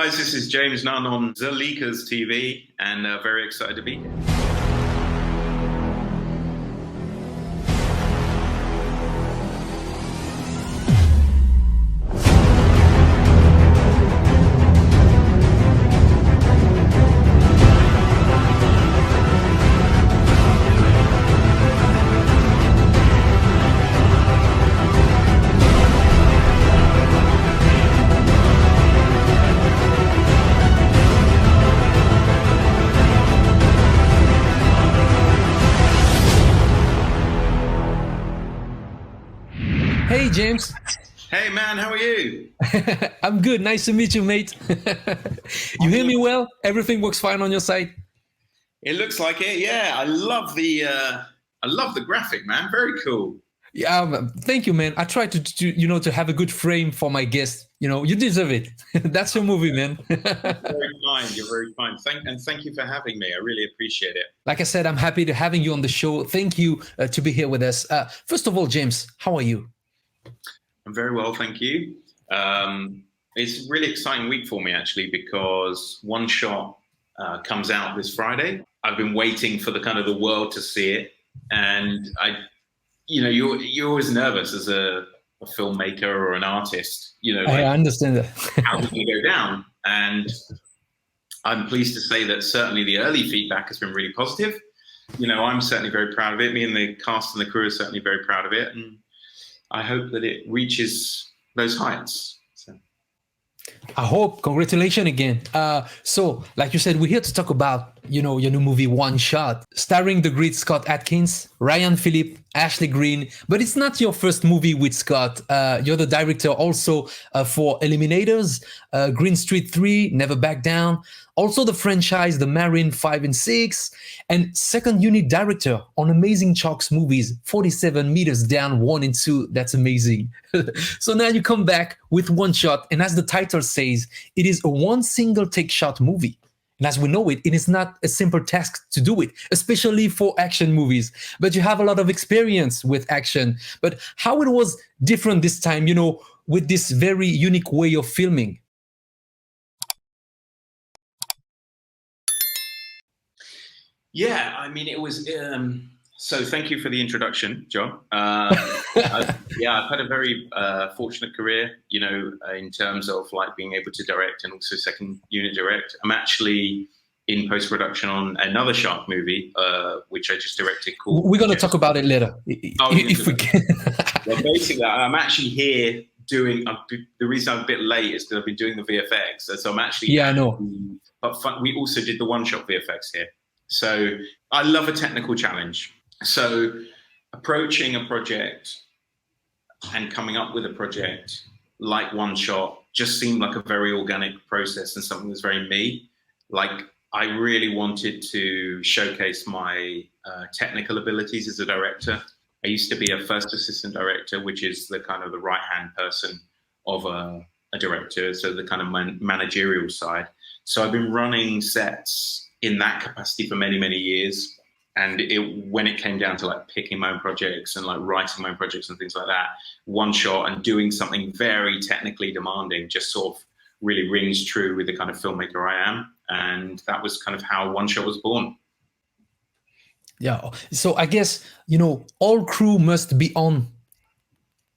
guys, this is James Nunn on the Likez TV, and very excited to be here. Hey, James. Hey, man, how are you? I'm good. Nice to meet you, mate. You hear me well? Everything works fine on your side? It looks like it, yeah. I love the graphic, man. Very cool. Yeah, thank you, man. I try to have a good frame for my guests. You deserve it. That's your movie, man. You're very kind. You're very kind. Thank you for having me. I really appreciate it. Like I said, I'm happy to having you on the show. Thank you to be here with us. First of all, James, how are you? I'm very well, thank you. It's a really exciting week for me, actually, because One Shot comes out this Friday. I've been waiting for the world to see it, and you're always nervous as a filmmaker or an artist. I understand that. How did you go down? And I'm pleased to say that certainly the early feedback has been really positive. I'm certainly very proud of it. Me and the cast and the crew are certainly very proud of it, and I hope that it reaches those heights. I hope. Congratulations again. So, like you said, we're here to talk about, your new movie, One Shot, starring the great Scott Adkins, Phillippe, Ashley Greene. But it's not your first movie with Scott. You're the director also for Eliminators, Green Street 3, Never Back Down. Also the franchise, The Marine 5 and 6, and second unit director on Amazing Chalks movies, 47 Meters Down 1 and 2. That's amazing. So now you come back with One Shot, and as the title says, it is a one single take shot movie. And as we know it is not a simple task to do it, especially for action movies. But you have a lot of experience with action. But how it was different this time, with this very unique way of filming? Yeah, I mean, it was. So thank you for the introduction, John. I've had a very fortunate career, in terms of being able to direct and also second unit direct. I'm actually in post-production on another shark movie, which I just directed called... We're going to talk about it later, if we can. Well, basically, I'm actually here doing... the reason I'm a bit late is because I've been doing the VFX. So I'm actually... Yeah, I know. But we also did the one-shot VFX here. So I love a technical challenge. So approaching a project and coming up with a project like One Shot just seemed like a very organic process and something that was very me. I really wanted to showcase my technical abilities as a director. I used to be a first assistant director, which is the the right-hand person of a director, so the managerial side. So I've been running sets in that capacity for many, many years. And when it came down to picking my own projects and writing my own projects and things like that, One Shot and doing something very technically demanding just sort of really rings true with the kind of filmmaker I am. And that was how One Shot was born. Yeah. So I guess, all crew must be on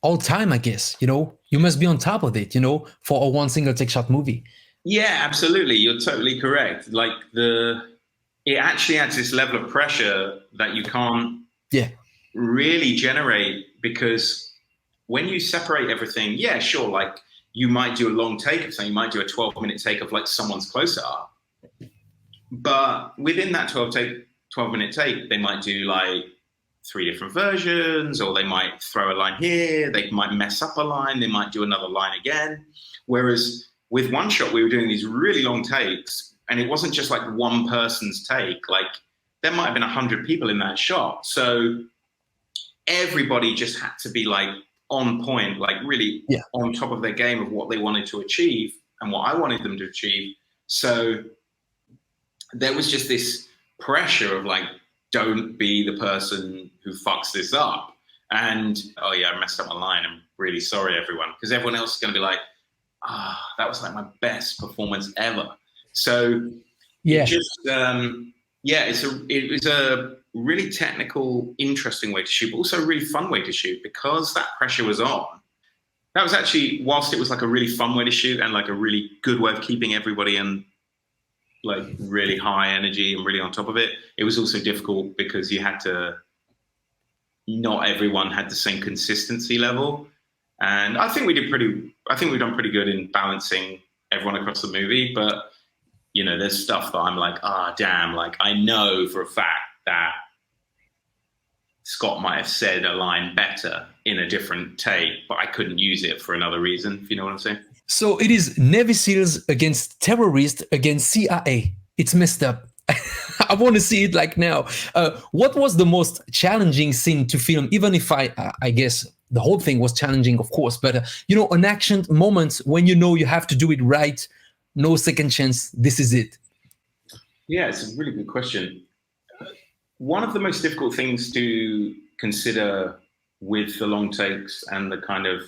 all time, I guess, you must be on top of it, for a one single take shot movie. Yeah, absolutely. You're totally correct. It actually adds this level of pressure that you can't really generate, because when you separate everything, yeah, sure, you might do a long take of something, you might do a 12-minute take of someone's close-up. But within that 12-minute take, they might do 3 different versions, or they might throw a line here, they might mess up a line, they might do another line again. Whereas with One Shot, we were doing these really long takes, and it wasn't just one person's take. There might have been 100 people in that shot. So everybody just had to be on point, really on top of their game of what they wanted to achieve and what I wanted them to achieve. So there was just this pressure of don't be the person who fucks this up. And, oh yeah, I messed up my line. I'm really sorry, everyone. Because everyone else is going to be that was like my best performance ever. So yeah, it just, it was a really technical, interesting way to shoot, but also a really fun way to shoot because that pressure was on. That was actually, whilst it was like a really fun way to shoot and like a really good way of keeping everybody in like really high energy and really on top of it, it was also difficult because you had to, not everyone had the same consistency level. And I think we've done pretty good in balancing everyone across the movie. But, you know, there's stuff that I'm like, damn, like I know for a fact that Scott might have said a line better in a different take, but I couldn't use it for another reason, if you know what I'm saying. So it is Navy SEALs against terrorists against CIA. It's messed up. I want to see it like now. What was the most challenging scene to film? Even if I guess the whole thing was challenging, of course, but you know, an action moment when you know you have to do it right, no second chance, this is it. Yeah, it's a really good question. One of the most difficult things to consider with the long takes and the kind of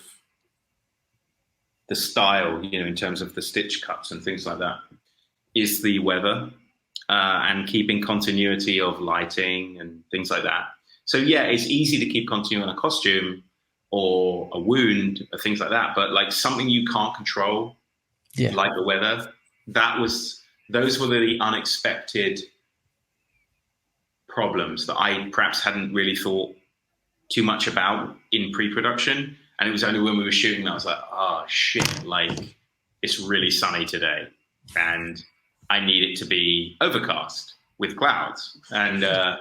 the style, you know, in terms of the stitch cuts and things like that, is the weather and keeping continuity of lighting and things like that. So yeah, it's easy to keep continuity on a costume or a wound or things like that, but like something you can't control, like the weather, those were the unexpected problems that I perhaps hadn't really thought too much about in pre-production. And it was only when we were shooting that I was like, oh shit, like it's really sunny today and I need it to be overcast with clouds. And that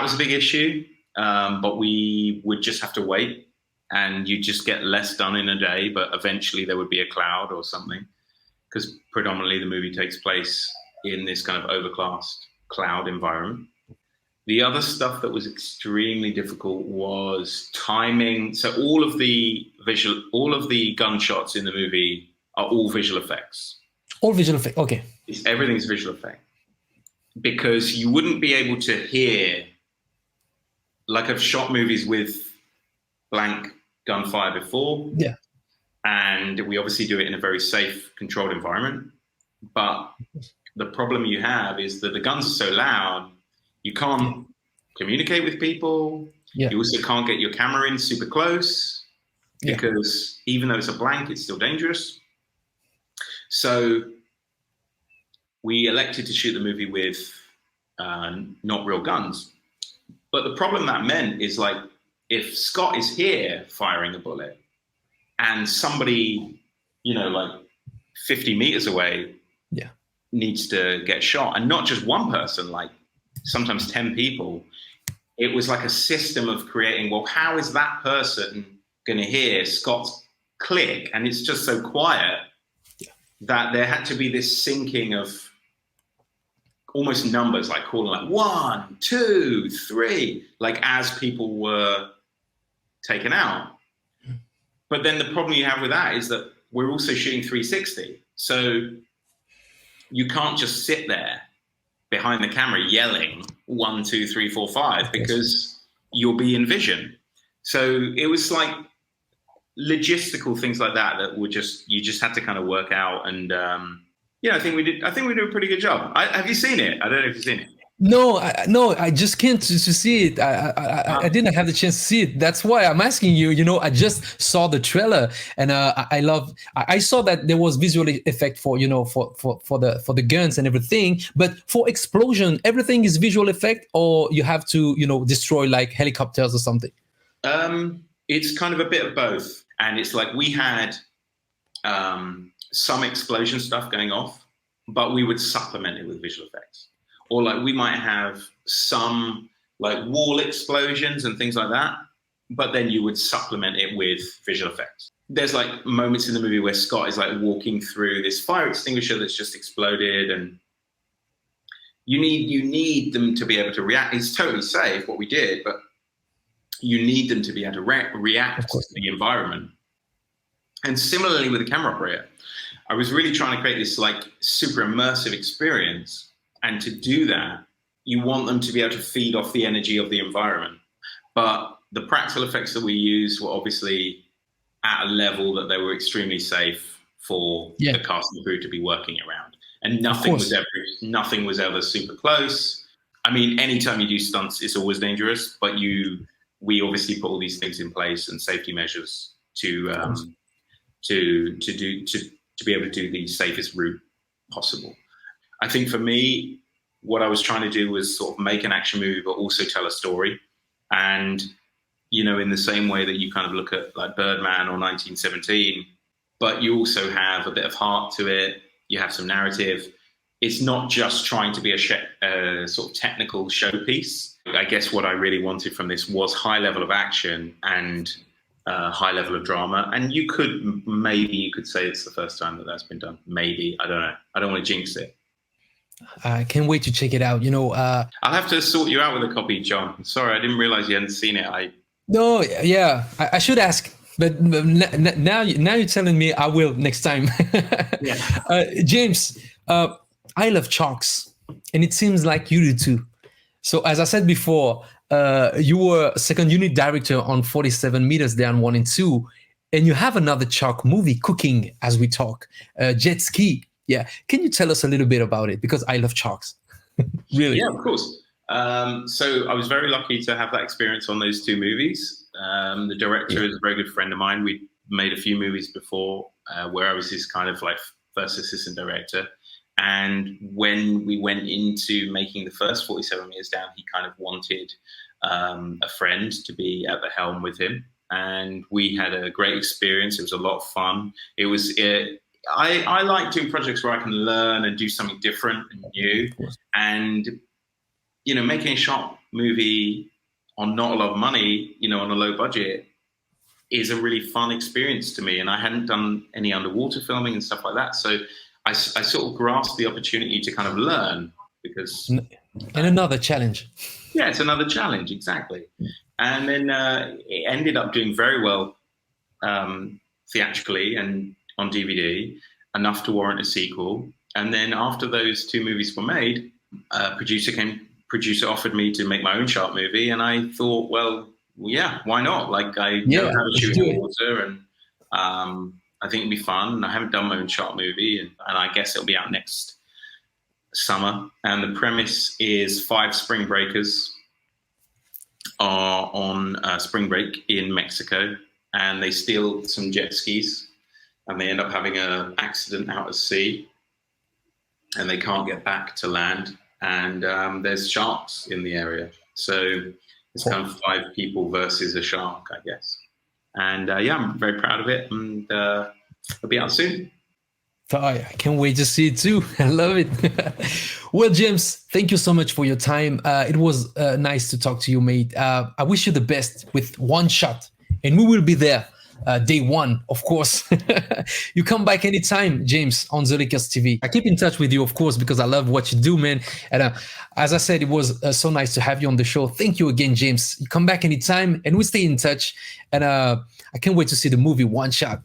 was a big issue, but we would just have to wait and you just get less done in a day, but eventually there would be a cloud or something because predominantly the movie takes place in this kind of overcast cloud environment. The other stuff that was extremely difficult was timing. So all of the gunshots in the movie are all visual effects. All visual effects, okay. Everything's visual effect. Because you wouldn't be able to hear, like I've shot movies with blank gunfire before. Yeah. And we obviously do it in a very safe, controlled environment. But the problem you have is that the guns are so loud, you can't communicate with people. Yeah. You also can't get your camera in super close because even though it's a blank, it's still dangerous. So we elected to shoot the movie with not real guns. But the problem that meant is like, if Scott is here firing a bullet and somebody, you know, like 50 meters away needs to get shot, and not just one person, like sometimes 10 people, it was like a system of creating, well, how is that person going to hear Scott's click? And it's just so quiet that there had to be this syncing of almost numbers, like calling like 1, 2, 3, like as people were taken out. But then the problem you have with that is that we're also shooting 360. So you can't just sit there behind the camera yelling 1, 2, 3, 4, 5 because you'll be in vision. So it was like logistical things like that that were you just had to kind of work out. And I think we did a pretty good job. Have you seen it? I don't know if you've seen it. No, I just can't to see it. I didn't have the chance to see it. That's why I'm asking you. You know, I just saw the trailer, and I saw that there was visual effect for for the guns and everything. But for explosion, everything is visual effect, or you have to destroy like helicopters or something. It's kind of a bit of both, and it's like we had some explosion stuff going off, but we would supplement it with visual effects. Or like we might have some like wall explosions and things like that, but then you would supplement it with visual effects. There's like moments in the movie where Scott is like walking through this fire extinguisher that's just exploded, and you need them to be able to react. It's totally safe what we did, but you need them to be able to react to the environment. And similarly with the camera operator, I was really trying to create this like super immersive experience. And to do that, you want them to be able to feed off the energy of the environment. But the practical effects that we used were obviously at a level that they were extremely safe. for the cast and crew to be working around. And nothing was ever super close. I mean, anytime you do stunts, it's always dangerous, but we obviously put all these things in place and safety measures to be able to do the safest route possible. I think for me, what I was trying to do was sort of make an action movie, but also tell a story. And, you know, in the same way that you kind of look at like Birdman or 1917, but you also have a bit of heart to it. You have some narrative. It's not just trying to be a sort of technical showpiece. I guess what I really wanted from this was high level of action and high level of drama. And you could say it's the first time that that's been done. Maybe, I don't know. I don't want to jinx it. I can't wait to check it out. You know, I'll have to sort you out with a copy, John. Sorry, I didn't realize you hadn't seen it. No, yeah, I should ask. But now you're telling me I will next time. James, I love chalks, and it seems like you do too. So as I said before, you were second unit director on 47 Meters Down 1 and 2, and you have another chalk movie cooking as we talk, Jet Ski. Yeah, can you tell us a little bit about it? Because I love chalks. Really? Yeah, of course. So I was very lucky to have that experience on those two movies. The director is a very good friend of mine. We made a few movies before where I was his kind of like first assistant director. And when we went into making the first 47 Meters Down, he kind of wanted a friend to be at the helm with him. And we had a great experience. It was a lot of fun. It was, I like doing projects where I can learn and do something different and new. And, you know, making a short movie on not a lot of money, you know, on a low budget is a really fun experience to me. And I hadn't done any underwater filming and stuff like that. So I sort of grasped the opportunity to kind of learn because... And another challenge. Yeah, it's another challenge, exactly. And then it ended up doing very well theatrically and on DVD, enough to warrant a sequel. And then after those two movies were made, producer offered me to make my own shark movie, and I thought, well, yeah, why not? Like I know how to shoot in the water, and I think it'd be fun. I haven't done my own shark movie, and I guess it'll be out next summer. And the premise is 5 spring breakers are on spring break in Mexico, and they steal some jet skis, and they end up having an accident out at sea, and they can't get back to land. And there's sharks in the area. So it's kind of 5 people versus a shark, I guess. And yeah, I'm very proud of it. And it'll be out soon. I can't wait to see it too. I love it. Well, James, thank you so much for your time. It was nice to talk to you, mate. I wish you the best with One Shot. And we will be there day 1, of course. You come back anytime, James, on the Likez TV. I keep in touch with you, of course, because I love what you do, man. And as I said, it was so nice to have you on the show. Thank you again, James. You come back anytime, and we stay in touch. And I can't wait to see the movie One Shot.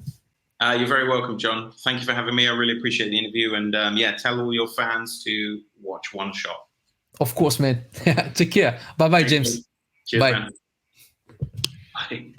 You're very welcome, John. Thank you for having me. I really appreciate the interview. And yeah, tell all your fans to watch One Shot. Of course, man. Take care. Bye-bye, James. Cheers, bye. Man. Bye.